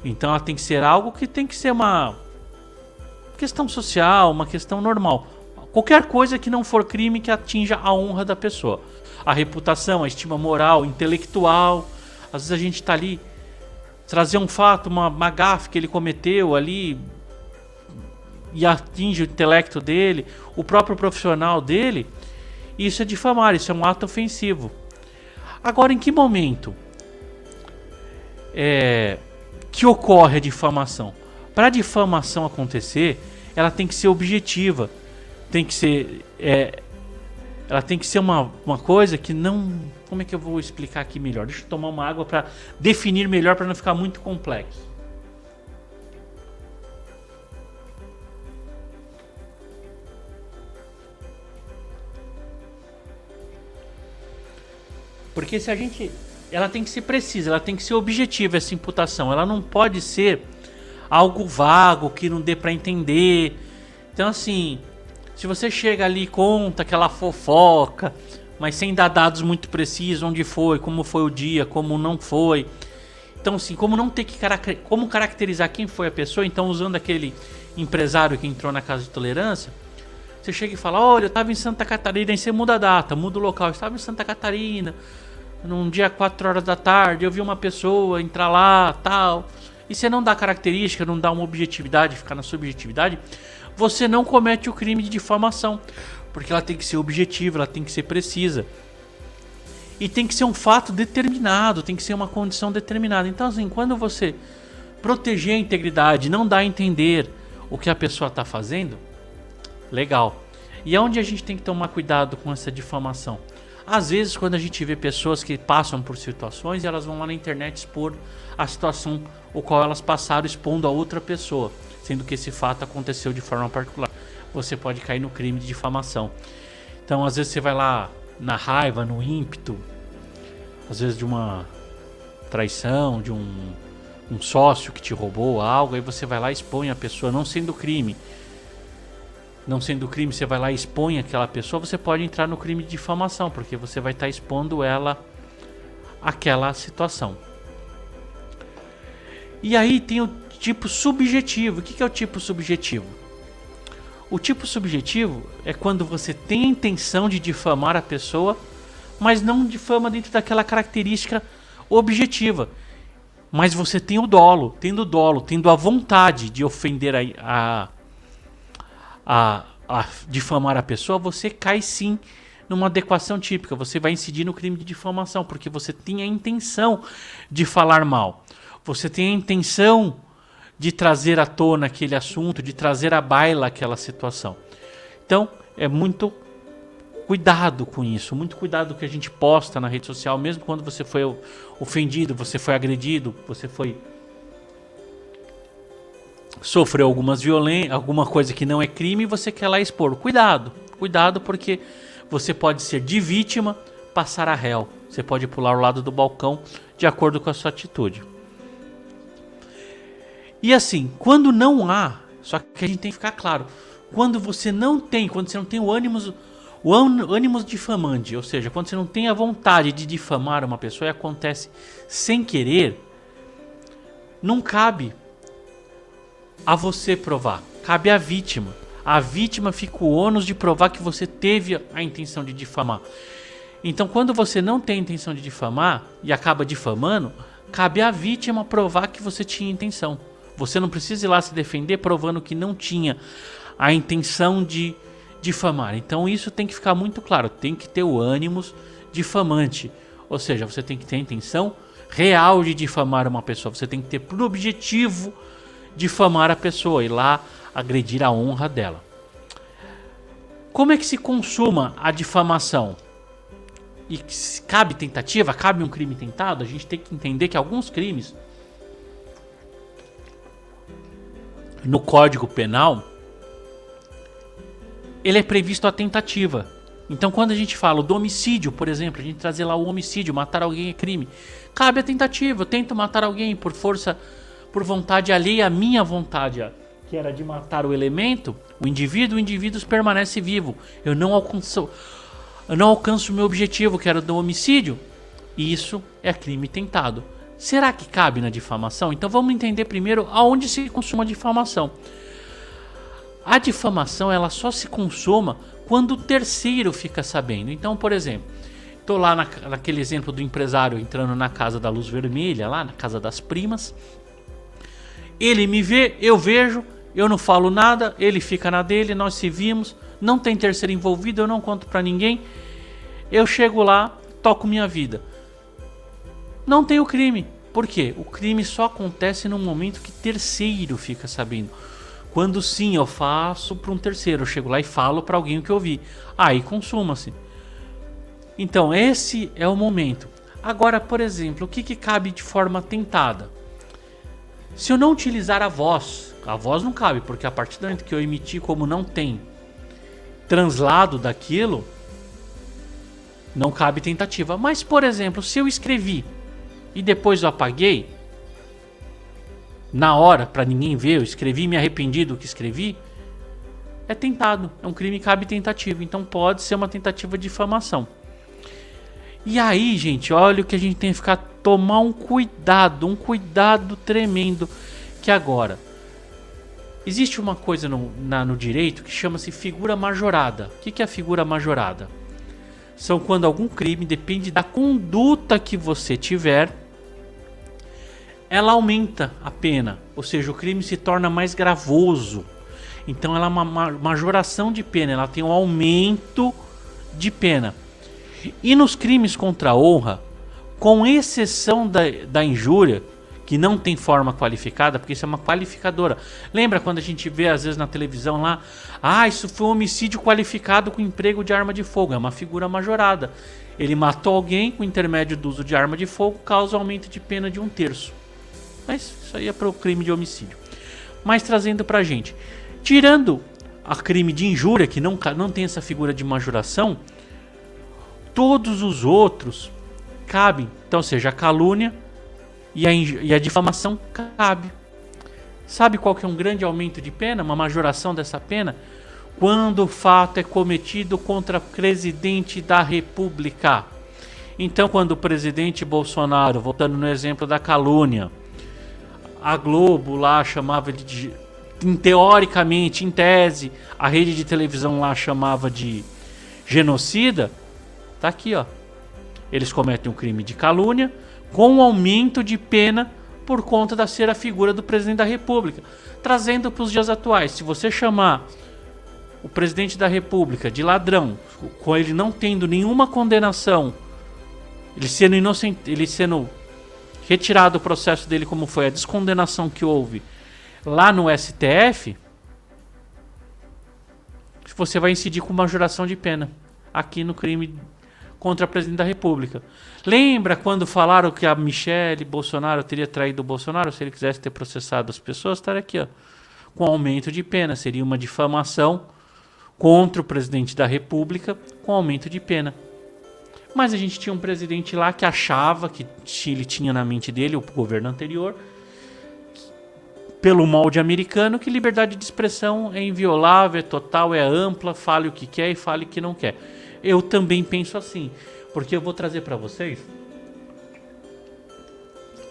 Então ela tem que ser algo que tem que ser uma questão social, uma questão normal. Qualquer coisa que não for crime que atinja a honra da pessoa. A reputação, a estima moral, intelectual. Às vezes a gente está ali, trazer um fato, uma gafe que ele cometeu ali e atinge o intelecto dele, o próprio profissional dele. Isso é difamar, isso é um ato ofensivo. Agora, em que momento que ocorre a difamação? Para a difamação acontecer, ela tem que ser objetiva, tem que ser ela tem que ser uma coisa que não... Como é que eu vou explicar aqui melhor? Deixa eu tomar uma água para definir melhor, para não ficar muito complexo. Porque se a gente... Ela tem que ser precisa, ela tem que ser objetiva, essa imputação. Ela não pode ser algo vago, que não dê para entender. Então, assim, se você chega ali e conta aquela fofoca, mas sem dar dados muito precisos, onde foi, como foi o dia, como não foi. Então, assim, como não ter que como caracterizar quem foi a pessoa, então usando aquele empresário que entrou na casa de tolerância, você chega e fala, olha, eu estava em Santa Catarina, aí você muda a data, muda o local, eu estava em Santa Catarina, num dia 4 horas da tarde, eu vi uma pessoa entrar lá, tal. E você não dá característica, não dá uma objetividade, ficar na subjetividade, você não comete o crime de difamação. Porque ela tem que ser objetiva, ela tem que ser precisa. E tem que ser um fato determinado, tem que ser uma condição determinada. Então, assim, quando você proteger a integridade, não dá a entender o que a pessoa está fazendo, legal. E é onde a gente tem que tomar cuidado com essa difamação. Às vezes, quando a gente vê pessoas que passam por situações, elas vão lá na internet expor a situação o qual elas passaram expondo a outra pessoa, sendo que esse fato aconteceu de forma particular. Você pode cair no crime de difamação. Então, às vezes você vai lá na raiva, no ímpeto, às vezes de uma traição, de um sócio que te roubou algo, aí você vai lá e expõe a pessoa, não sendo crime. Não sendo crime, você vai lá e expõe aquela pessoa, você pode entrar no crime de difamação, porque você vai estar expondo ela àquela situação. E aí tem o tipo subjetivo. O que é o tipo subjetivo? O tipo subjetivo é quando você tem a intenção de difamar a pessoa, mas não difama dentro daquela característica objetiva. Mas você tem o dolo, tendo a vontade de ofender a difamar a pessoa, você cai sim numa adequação típica. Você vai incidir no crime de difamação, porque você tem a intenção de falar mal. Você tem a intenção de trazer à tona aquele assunto, de trazer à baila aquela situação. Então, é muito cuidado com isso, muito cuidado com o que a gente posta na rede social, mesmo quando você foi ofendido, você foi agredido, você foi... sofreu alguma coisa que não é crime e você quer lá expor. Cuidado porque você pode ser de vítima, passar a réu. Você pode pular ao lado do balcão de acordo com a sua atitude. E assim, quando não há, só que a gente tem que ficar claro, quando você não tem o ânimos difamante, ou seja, quando você não tem a vontade de difamar uma pessoa e acontece sem querer, não cabe a você provar, cabe à vítima. A vítima fica o ônus de provar que você teve a intenção de difamar. Então, quando você não tem a intenção de difamar e acaba difamando, cabe à vítima provar que você tinha intenção. Você não precisa ir lá se defender provando que não tinha a intenção de difamar. Então, isso tem que ficar muito claro. Tem que ter o ânimos difamante. Ou seja, você tem que ter a intenção real de difamar uma pessoa. Você tem que ter por objetivo difamar a pessoa e lá agredir a honra dela. Como é que se consuma a difamação? E cabe tentativa? Cabe um crime tentado? A gente tem que entender que alguns crimes no Código Penal ele é previsto a tentativa. Então, quando a gente fala do homicídio, por exemplo, a gente trazer lá o homicídio, matar alguém é crime, cabe a tentativa. Eu tento matar alguém por força, por vontade alheia à minha vontade, que era de matar o elemento, o indivíduo permanece vivo. Eu não alcanço o meu objetivo, que era do homicídio. Isso é crime tentado. Será que cabe na difamação? Então vamos entender primeiro aonde se consuma a difamação. A difamação ela só se consuma quando o terceiro fica sabendo. Então, por exemplo, estou lá naquele exemplo do empresário entrando na casa da luz vermelha, lá na casa das primas. Ele me vê, eu vejo, eu não falo nada, ele fica na dele, nós se vimos, não tem terceiro envolvido, eu não conto pra ninguém. Eu chego lá, toco minha vida. Não tem o crime. Por quê? O crime só acontece no momento que terceiro fica sabendo. Quando sim eu faço para um terceiro, eu chego lá e falo para alguém o que eu vi. Aí consuma-se. Então, esse é o momento. Agora, por exemplo, o que cabe de forma tentada? Se eu não utilizar a voz não cabe, porque a partir do momento que eu emitir, como não tem translado daquilo, não cabe tentativa. Mas, por exemplo, se eu escrevi e depois eu apaguei, na hora, para ninguém ver, eu escrevi e me arrependi do que escrevi, é tentado. É um crime que cabe tentativa. Então pode ser uma tentativa de difamação. E aí, gente, olha o que a gente tem que ficar, tomar um cuidado tremendo. Que agora, existe uma coisa no direito que chama-se figura majorada. O que é a figura majorada? São quando algum crime, depende da conduta que você tiver, ela aumenta a pena. Ou seja, o crime se torna mais gravoso. Então ela é uma majoração de pena, ela tem um aumento de pena. E nos crimes contra a honra, com exceção da injúria, que não tem forma qualificada, porque isso é uma qualificadora. Lembra quando a gente vê às vezes na televisão lá, isso foi um homicídio qualificado com emprego de arma de fogo, é uma figura majorada. Ele matou alguém com intermédio do uso de arma de fogo, causa aumento de pena de 1/3. Mas isso aí é para o crime de homicídio. Mas trazendo pra gente, tirando a crime de injúria, que não tem essa figura de majoração, todos os outros cabem. Então, seja a calúnia e a difamação cabe. Sabe qual que é um grande aumento de pena, uma majoração dessa pena? Quando o fato é cometido contra o presidente da República. Então, quando o presidente Bolsonaro, voltando no exemplo da calúnia, a Globo lá chamava teoricamente, em tese, a rede de televisão lá chamava de genocida, tá aqui, ó. Eles cometem um crime de calúnia com aumento de pena por conta da ser a figura do presidente da República. Trazendo para os dias atuais, se você chamar o presidente da República de ladrão, com ele não tendo nenhuma condenação, ele sendo inocente, ele sendo retirado do processo dele, como foi a descondenação que houve lá no STF, você vai incidir com majoração de pena aqui no crime contra o presidente da República. Lembra quando falaram que a Michelle Bolsonaro teria traído o Bolsonaro? Se ele quisesse ter processado as pessoas, estaria aqui, ó, com aumento de pena. Seria uma difamação contra o presidente da República com aumento de pena. Mas a gente tinha um presidente lá que achava que Chile tinha na mente dele, o governo anterior, pelo molde americano, que liberdade de expressão é inviolável, é total, é ampla, fale o que quer e fale o que não quer. Eu também penso assim, porque eu vou trazer para vocês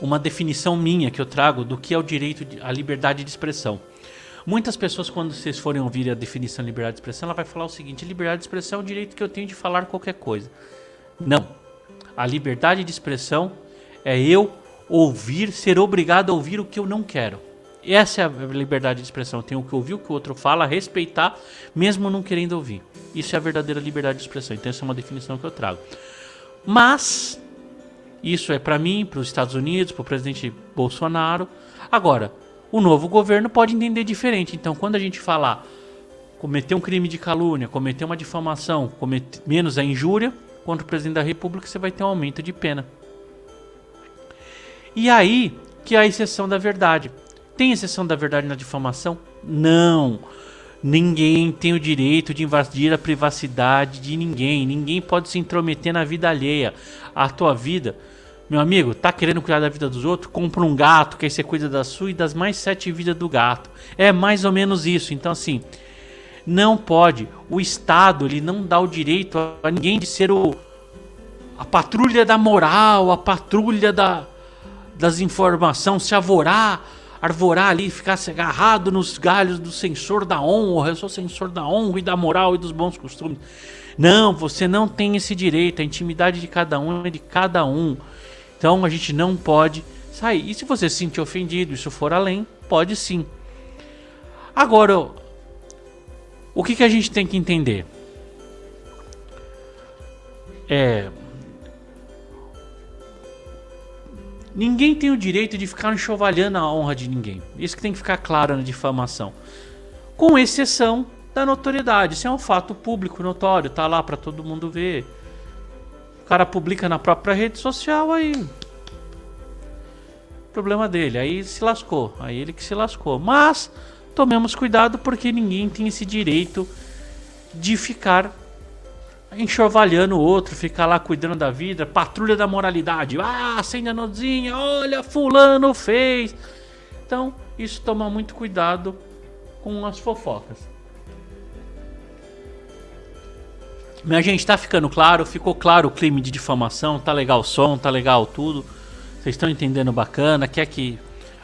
uma definição minha que eu trago do que é o direito à liberdade de expressão. Muitas pessoas, quando vocês forem ouvir a definição de liberdade de expressão, ela vai falar o seguinte: liberdade de expressão é o direito que eu tenho de falar qualquer coisa. Não. A liberdade de expressão é eu ouvir, ser obrigado a ouvir o que eu não quero. Essa é a liberdade de expressão. Eu tenho que ouvir o que o outro fala, respeitar, mesmo não querendo ouvir. Isso é a verdadeira liberdade de expressão. Então essa é uma definição que eu trago. Mas isso é para mim, para os Estados Unidos, para o presidente Bolsonaro. Agora, o novo governo pode entender diferente. Então, quando a gente falar cometer um crime de calúnia, cometer uma difamação, menos a injúria contra o presidente da República, você vai ter um aumento de pena. E aí que é a exceção da verdade. Tem exceção da verdade na difamação? Não. Ninguém tem o direito de invadir a privacidade de ninguém. Ninguém pode se intrometer na vida alheia. A tua vida, meu amigo, tá querendo cuidar da vida dos outros? Compra um gato, que aí você cuida da sua e das mais 7 vidas do gato. É mais ou menos isso. Então, assim, não pode. O Estado, ele não dá o direito a ninguém de ser a patrulha da moral, a patrulha das informações, se arvorar ali, ficar agarrado nos galhos do censor da honra. Eu sou censor da honra e da moral e dos bons costumes. Não, você não tem esse direito. A intimidade de cada um é de cada um. Então a gente não pode sair. E se você se sentir ofendido, isso for além, pode sim. Agora, o que a gente tem que entender? Ninguém tem o direito de ficar enxovalhando a honra de ninguém. Isso que tem que ficar claro na difamação. Com exceção da notoriedade. Isso é um fato público, notório, tá lá para todo mundo ver. O cara publica na própria rede social, aí problema dele, aí se lascou, aí ele que se lascou. Mas tomemos cuidado porque ninguém tem esse direito de ficar enxovalhando o outro, ficar lá cuidando da vida, patrulha da moralidade. Ah, acende a nozinha, olha, fulano fez. Então, isso toma muito cuidado com as fofocas. Minha gente, tá ficando claro? Ficou claro o clima de difamação? Tá legal o som, tá legal tudo? Vocês estão entendendo bacana? Quer que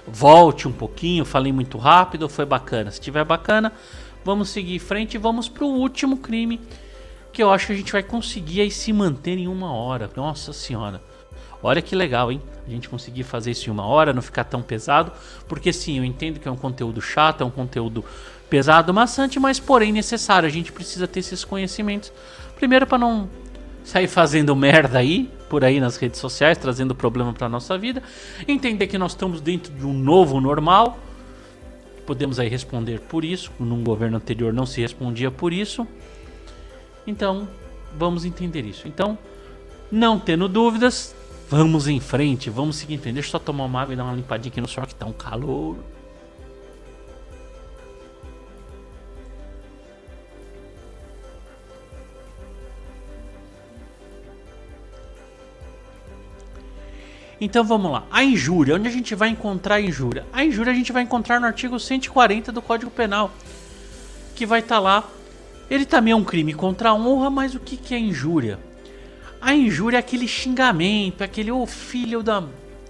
volte um pouquinho? Falei muito rápido ou foi bacana? Se tiver bacana, vamos seguir em frente e vamos pro último crime, que eu acho que a gente vai conseguir aí se manter em 1 hora. Nossa senhora. Olha que legal, hein? A gente conseguir fazer isso em 1 hora, não ficar tão pesado. Porque sim, eu entendo que é um conteúdo chato, é um conteúdo pesado, maçante, mas porém necessário. A gente precisa ter esses conhecimentos. Primeiro para não sair fazendo merda aí, por aí nas redes sociais, trazendo problema para nossa vida. Entender que nós estamos dentro de um novo normal. Podemos aí responder por isso. Num governo anterior não se respondia por isso. Então, vamos entender isso. Então, não tendo dúvidas, vamos em frente, vamos seguir em frente. Deixa eu só tomar uma água e dar uma limpadinha aqui no suor que tá um calor. Então vamos lá. A injúria. Onde a gente vai encontrar a injúria? A injúria a gente vai encontrar no artigo 140 do Código Penal, que vai estar lá. Ele também é um crime contra a honra, mas o que é injúria? A injúria é aquele xingamento, aquele ô filho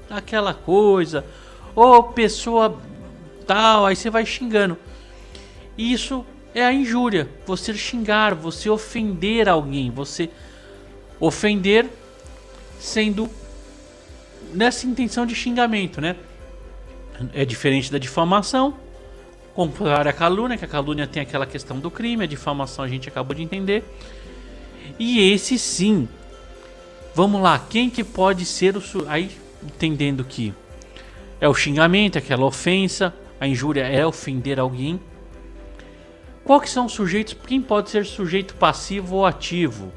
daquela coisa, ô pessoa tal, aí você vai xingando. Isso é a injúria, você xingar, você ofender alguém, você ofender sendo nessa intenção de xingamento, né? É diferente da difamação, contrário à calúnia, que a calúnia tem aquela questão do crime, a difamação a gente acabou de entender. E esse sim, vamos lá, quem que pode ser o... Aí, entendendo que é o xingamento, aquela ofensa, a injúria é ofender alguém. Qual que são os sujeitos? Quem pode ser sujeito passivo ou ativo?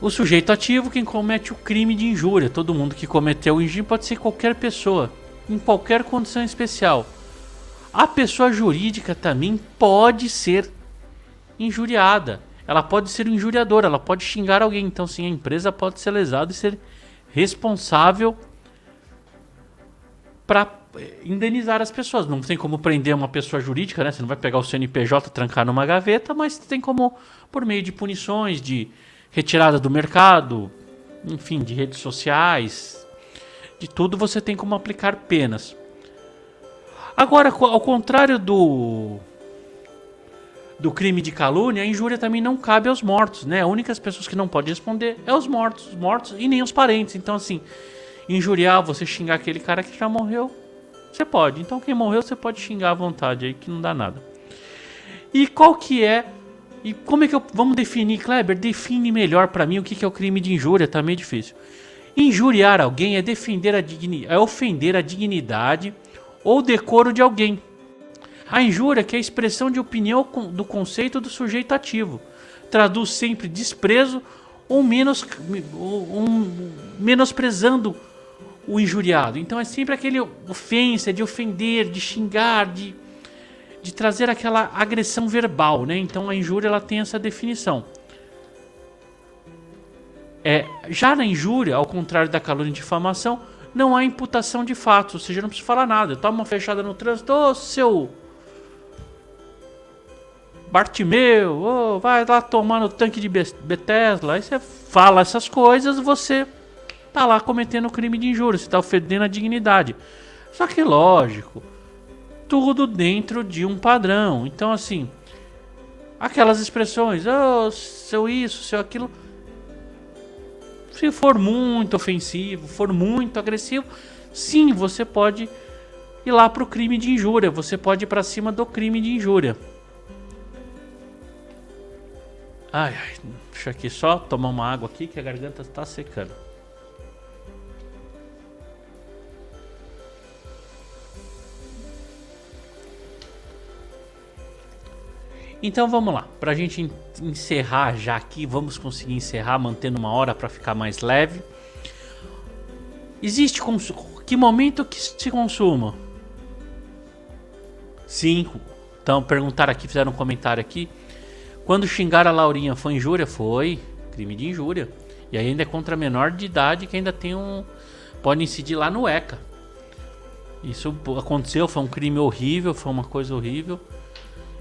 O sujeito ativo, quem comete o crime de injúria. Todo mundo que cometeu o injúria pode ser qualquer pessoa, em qualquer condição especial. A pessoa jurídica também pode ser injuriada. Ela pode ser um injuriador, ela pode xingar alguém. Então sim, a empresa pode ser lesada e ser responsável para indenizar as pessoas. Não tem como prender uma pessoa jurídica, né? Você não vai pegar o CNPJ e trancar numa gaveta, mas tem como, por meio de punições, de retirada do mercado, enfim, de redes sociais, de tudo você tem como aplicar penas. Agora, ao contrário do crime de calúnia, a injúria também não cabe aos mortos, né? As únicas pessoas que não podem responder é os mortos e nem os parentes. Então, assim, injuriar, você xingar aquele cara que já morreu, você pode. Então, quem morreu, você pode xingar à vontade aí, que não dá nada. E qual que é... E como é que vamos definir, Kleber? Define melhor pra mim o que é o crime de injúria, tá meio difícil. Injuriar alguém é ofender a dignidade ou decoro de alguém. A injúria que é a expressão de opinião do conceito do sujeito ativo. Traduz sempre desprezo ou menosprezando o injuriado. Então é sempre aquele ofensa, de ofender, de xingar, de trazer aquela agressão verbal, né? Então a injúria ela tem essa definição. Já na injúria, ao contrário da calúnia e difamação, não há imputação de fatos, ou seja, não precisa falar nada. Toma uma fechada no trânsito, ô seu Bartimeu, vai lá tomar no tanque de Bethesda. Aí você fala essas coisas, você tá lá cometendo crime de injúria, você tá ofendendo a dignidade. Só que lógico, tudo dentro de um padrão. Então assim, aquelas expressões, seu isso, seu aquilo, se for muito ofensivo, for muito agressivo, sim, você pode ir lá pro crime de injúria, você pode ir pra cima do crime de injúria. Ai, deixa aqui só tomar uma água aqui que a garganta está secando. Então vamos lá, pra gente encerrar já aqui, vamos conseguir encerrar mantendo uma hora para ficar mais leve. Existe que momento que se consuma? 5. Então perguntaram aqui, fizeram um comentário aqui. Quando xingar a Laurinha foi injúria? Foi crime de injúria. E ainda é contra menor de idade que ainda tem pode incidir lá no ECA. Isso aconteceu, foi um crime horrível, foi uma coisa horrível.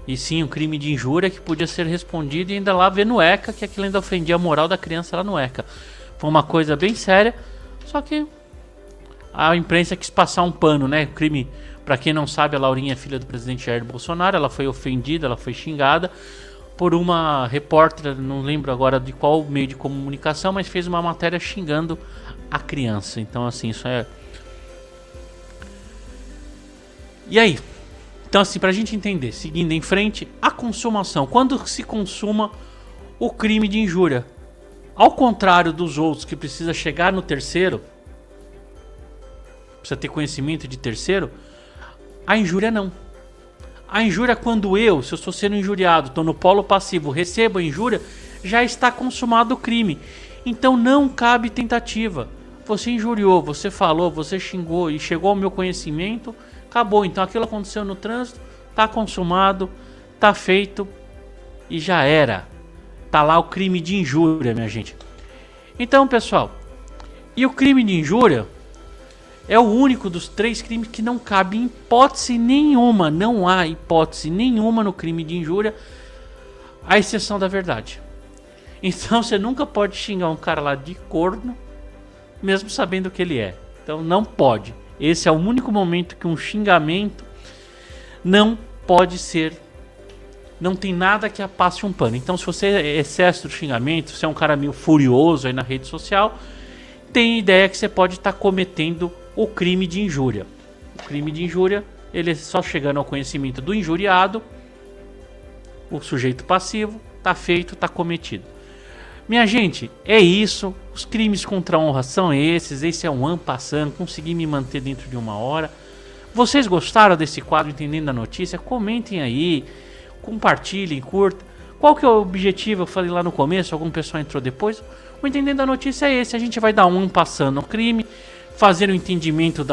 E sim, um crime de injúria que podia ser respondido e ainda lá ver no ECA que aquilo ainda ofendia a moral da criança lá no ECA. Foi uma coisa bem séria, só que a imprensa quis passar um pano, né? O crime, pra quem não sabe, a Laurinha é filha do presidente Jair Bolsonaro, ela foi ofendida, ela foi xingada por uma repórter, não lembro agora de qual meio de comunicação, mas fez uma matéria xingando a criança. Então assim, isso é... E aí? Então assim, pra gente entender, seguindo em frente, a consumação. Quando se consuma o crime de injúria? Ao contrário dos outros que precisa chegar no terceiro, precisa ter conhecimento de terceiro, a injúria não. A injúria, quando se eu estou sendo injuriado, estou no polo passivo, recebo a injúria, já está consumado o crime. Então não cabe tentativa. Você injuriou, você falou, você xingou e chegou ao meu conhecimento, acabou. Então aquilo aconteceu no trânsito, está consumado, está feito e já era. Tá lá o crime de injúria, minha gente. Então, pessoal, e o crime de injúria é o único dos 3 crimes que não cabe em hipótese nenhuma. Não há hipótese nenhuma no crime de injúria, à exceção da verdade. Então você nunca pode xingar um cara lá de corno, mesmo sabendo o que ele é. Então não pode. Esse é o único momento que um xingamento não pode ser... Não tem nada que passe um pano. Então se você é excesso do xingamento, se é um cara meio furioso aí na rede social, tem ideia que você pode estar cometendo o crime de injúria. O crime de injúria, ele só chegando ao conhecimento do injuriado, o sujeito passivo, tá feito, tá cometido. Minha gente, é isso. Os crimes contra a honra são esses. Esse é um ano passando. Consegui me manter dentro de uma hora. Vocês gostaram desse quadro Entendendo a Notícia? Comentem aí, compartilhem, curtam. Qual que é o objetivo? Eu falei lá no começo, algum pessoal entrou depois. O Entendendo a Notícia é esse. A gente vai dar um ano passando o crime, fazer o entendimento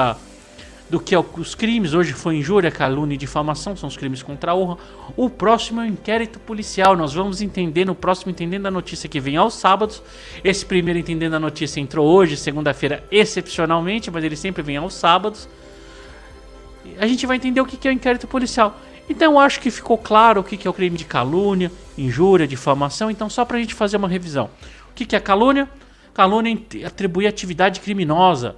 do que é os crimes. Hoje foi injúria, calúnia e difamação, são os crimes contra a honra. O próximo é o inquérito policial. Nós vamos entender no próximo Entendendo a Notícia, que vem aos sábados. Esse primeiro Entendendo a Notícia entrou hoje, segunda-feira, excepcionalmente, mas ele sempre vem aos sábados. A gente vai entender o que é o inquérito policial. Então eu acho que ficou claro o que é o crime de calúnia, injúria, difamação. Então só pra gente fazer uma revisão. O que é calúnia? Calúnia atribui atividade criminosa.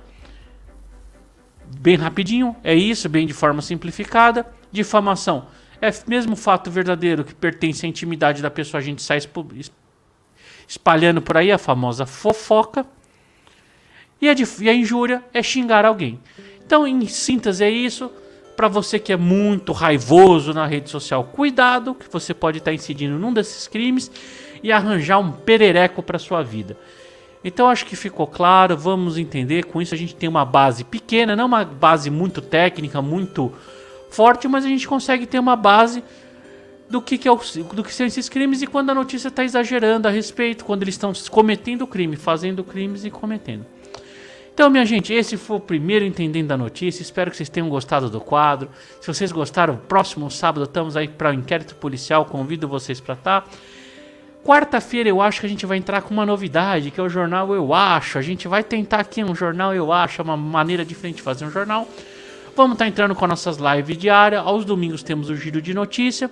Bem rapidinho, é isso, bem de forma simplificada. Difamação é mesmo fato verdadeiro que pertence à intimidade da pessoa, a gente sai espalhando por aí, a famosa fofoca. E a injúria é xingar alguém. Então, em síntese, é isso. Para você que é muito raivoso na rede social, cuidado, que você pode estar incidindo num desses crimes e arranjar um perereco para sua vida. Então acho que ficou claro, vamos entender. Com isso a gente tem uma base pequena, não uma base muito técnica, muito forte, mas a gente consegue ter uma base do que são esses crimes e quando a notícia está exagerando a respeito, quando eles estão cometendo crime, fazendo crimes e cometendo. Então, minha gente, esse foi o primeiro Entendendo a Notícia. Espero que vocês tenham gostado do quadro. Se vocês gostaram, próximo sábado estamos aí para o inquérito policial. Convido vocês para estar. Quarta-feira eu acho que a gente vai entrar com uma novidade, que é o jornal Eu Acho. A gente vai tentar aqui um jornal Eu Acho, uma maneira diferente de fazer um jornal. Vamos estar entrando com nossas lives diárias. Aos domingos temos o Giro de Notícia.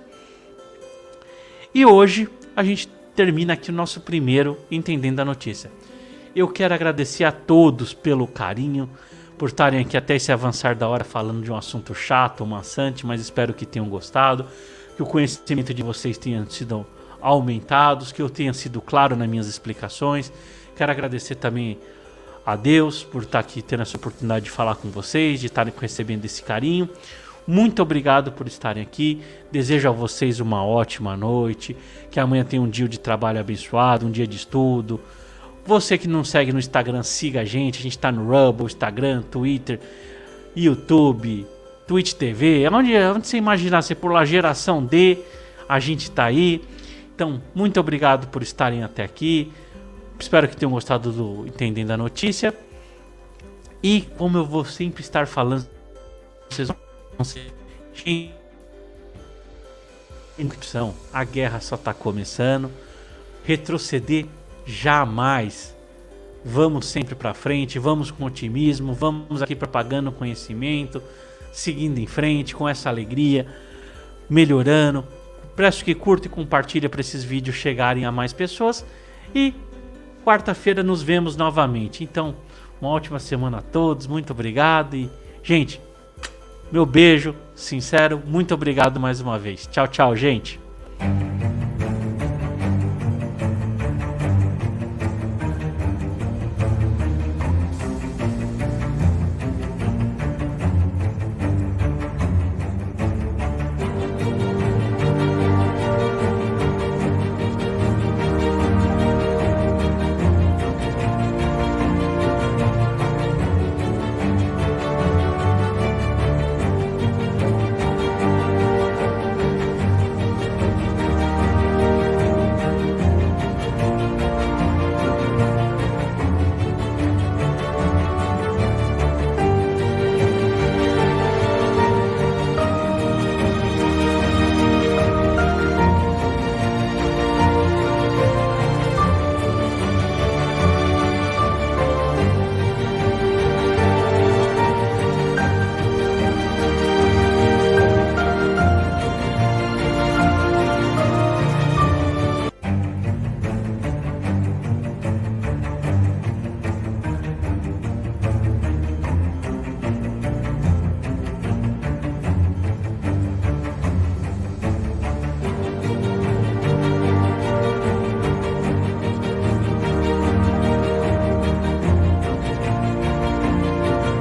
E hoje a gente termina aqui o nosso primeiro Entendendo a Notícia. Eu quero agradecer a todos pelo carinho, por estarem aqui até esse avançar da hora falando de um assunto chato, maçante, mas espero que tenham gostado, que o conhecimento de vocês tenha sido aumentados, que eu tenha sido claro nas minhas explicações. Quero agradecer também a Deus por estar aqui tendo essa oportunidade de falar com vocês, de estarem recebendo esse carinho. Muito obrigado por estarem aqui. Desejo a vocês uma ótima noite, que amanhã tenha um dia de trabalho abençoado, um dia de estudo. Você que não segue no Instagram, siga a gente está no Rumble, Instagram, Twitter, YouTube, Twitch TV, onde você imaginar, você por lá Geração D, a gente tá aí. Então, muito obrigado por estarem até aqui. Espero que tenham gostado do Entendendo a Notícia. E como eu vou sempre estar falando, vocês vão ser... A guerra só tá começando. Retroceder jamais. Vamos sempre para frente, vamos com otimismo, vamos aqui propagando conhecimento, seguindo em frente com essa alegria, melhorando. Peço que curta e compartilha para esses vídeos chegarem a mais pessoas. E quarta-feira nos vemos novamente. Então, uma ótima semana a todos, muito obrigado. E, gente, meu beijo sincero, muito obrigado mais uma vez. Tchau, tchau, gente.